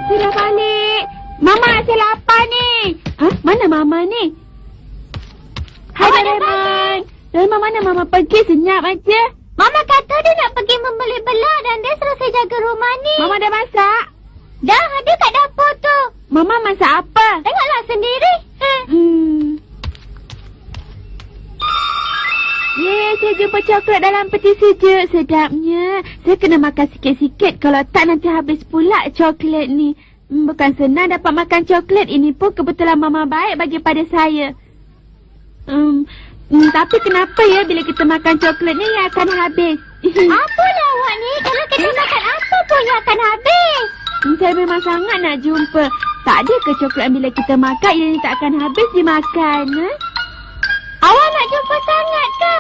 Saya dah balik. Mama, saya lapar ni. Mana Mama ni? Hai Doraemon. Doraemon, mana Mama pergi? Senyap aja. Mama kata dia nak pergi membeli belah dan dia suruh saya jaga rumah ni. Mama dah masak? Dah ada kat dapur tu. Mama masak apa? Tengoklah sendiri. Saya jumpa coklat dalam peti sejuk. Sedapnya. Saya kena makan sikit-sikit. Kalau tak nanti habis pula coklat ni. Bukan senang dapat makan coklat. Ini pun kebetulan Mama baik bagi pada saya. Tapi kenapa ya bila kita makan coklat ni yang akan habis? Apalah awak ni? Kalau kita makan apa pun yang akan habis. Saya memang sangat nak jumpa. Tak ada ke coklat bila kita makan yang tak akan habis dimakan? Awak nak jumpa sangat ke?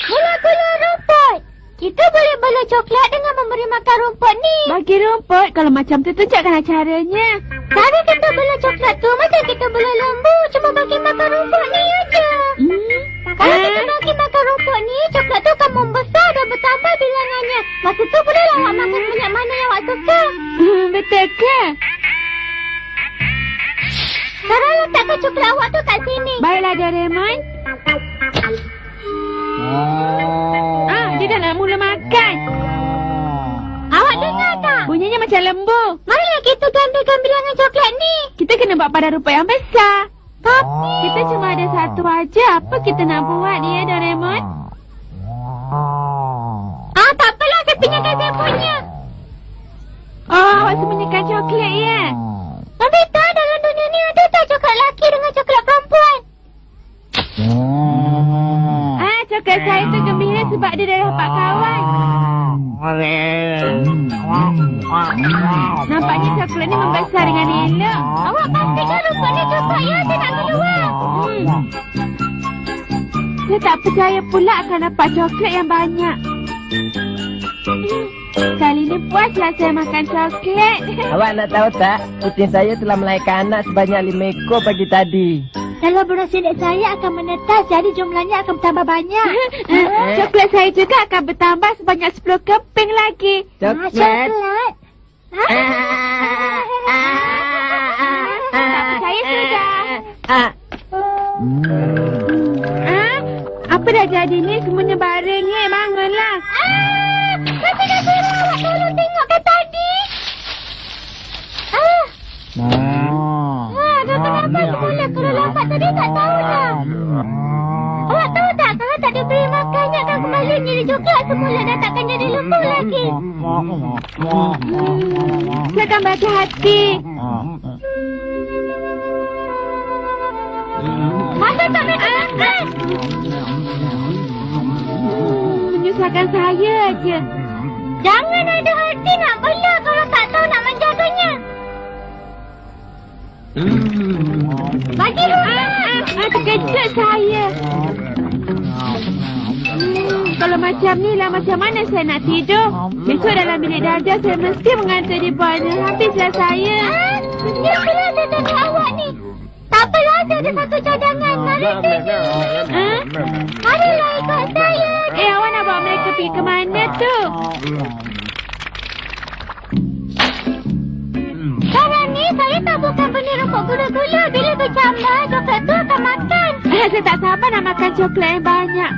Gula-gula rumput. Kita boleh bela coklat dengan memberi makan rumput ni. Bagi rumput? Kalau macam tu, tunjukkanlah caranya. Cara kita bela coklat tu macam kita bela lembu. Cuma bagi makan rumput ni aja. Kalau kita bagi makan rumput ni, coklat tu akan membesar dan bertambah bilangannya. Masa tu bolehlah awak makan sebanyak mana yang awak suka. Betul ke? Sekarang letakkan coklat awak tu kat sini. Baiklah Doraemon. Dia dah nak mula makan. Awak dengar tak? Bunyinya macam lembu. Marilah kita gandakan bilangan coklat ni. Kita kena buat pada rumput yang besar. Tapi kita cuma ada satu aja. Apa kita nak buat ni ya Doraemon? Tak apalah, saya pinjamkan saya punya. Awak sembunyikan coklat ya? Nobita, dalam dunia ni ada tak coklat lelaki dengan coklat perempuan? Coklat saya tu gembira sebab dia dah dapat kawan. Nampaknya coklat ni membesar dengan elok. Awak pastikan rumput ni cukup ya, saya nak keluar. Saya tak percaya pula akan dapat coklat yang banyak. Kali ni puaslah saya makan coklat. Awak nak tahu tak? Kucing saya telah melahirkan anak sebanyak 5 ekor pagi tadi. Kalau burung sidik saya akan menetas, jadi jumlahnya akan bertambah banyak. Coklat saya juga akan bertambah sebanyak 10 keping lagi. Coklat? Tak percaya sudah. Apa dah jadi ni? Semuanya baring ni. Bangunlah. Nanti dah surah awak tolong tengokkan tadi. Kenapa semula kalau lambat tadi tak tahulah. Awak tahu tak, kalau tak diberi makannya akan kembali jadi coklat semula dan takkan jadi lembu lagi. Saya akan berhati-hati. Masa tak makan. Menyusahkan saya aja. Jangan ada hati nak bela kalau tak tahu nak menjaganya. Bagi terkejut saya. Kalau macam ni lah, macam mana saya nak tidur? Besok dalam bilik darjah saya mesti mengantuk di bawah. Habislah saya. Siapalah saya tengok awak ni. Tak apalah, saya ada satu cadangan. Mari sini. Marilah ikut saya. Awak nak bawa mereka pergi ke mana tu? Sekarang ni saya taburkan benih rumput gula-gula. Bila bercambah, coklat tu akan makan. Saya tak sabar nak makan coklat yang banyak.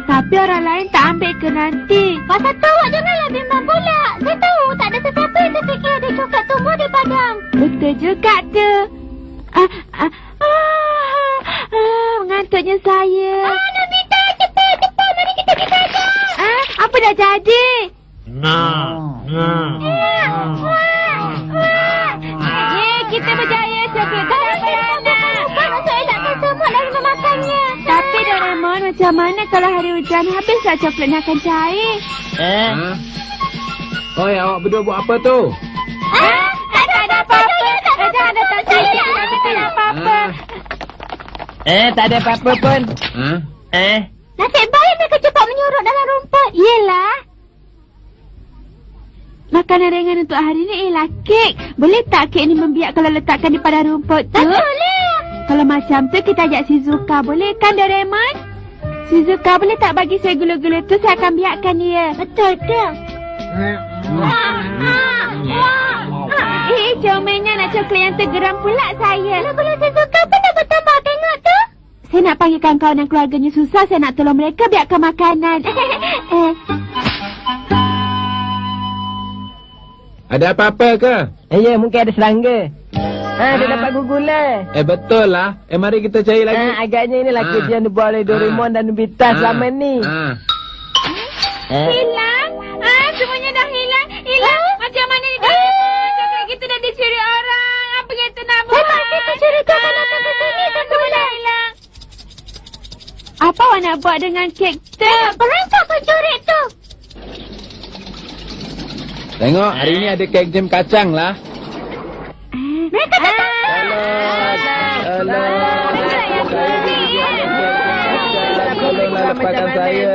Tapi orang lain tak ambil ke nanti? Pasal tu awak janganlah bimbang pula. Saya tahu tak ada sesiapa yang terfikir ada coklat tumbuh di padang. Betul juga tu. Mengantuknya saya. Nobita, cepat. Mari kita pergi saja. Apa dah jadi? Kita berjaya. Coklat dah dapat anak. Masuk elakkan semua lalu memakannya. Tapi Doraemon, macam mana kalau hari hujan habislah coklatnya akan cair? Oi, awak berdua buat apa tu? Tak ada apa-apa. Jangan datang sini. Tak ada apa-apa. Tak ada apa-apa pun. Nasib baik mereka cepat menyurut dalam rumput. Yelah. Makanan ringan untuk hari ni ialah kek. Boleh tak kek ni membiak kalau letakkan di pada rumput tu? Boleh. Kalau macam tu kita ajak Shizuka. Boleh kan Doraemon? Shizuka, boleh tak bagi saya gula-gula tu? Saya akan biarkan dia. Betul ke? Jom coklat yang tergeram pula saya. Kalau saya suka pun dah bertambah. Tengok tu. Saya nak panggil kawan-kawan dan keluarganya susah. Saya nak tolong mereka biarkan makanan. Ada apa-apa ke? Ya, mungkin ada serangga. Dia dapat gugulan. Betul lah. Mari kita cari lagi. Agaknya inilah kerja yang dibuat oleh Doraemon dan Nobita selama ni. Hilang? Semuanya dah hilang. Hilang? Macam mana ni? Coklat kita dah dicuri orang. Apa kita nak buat? Saya pencuri tu akan datang ke sini. Semua hilang. Apa awak nak buat dengan kek tu? Perangkap pencuri tu. Tengok, hari ni ada kek jam kacang lah. Mereka datang. Tolonglah lepaskan saya.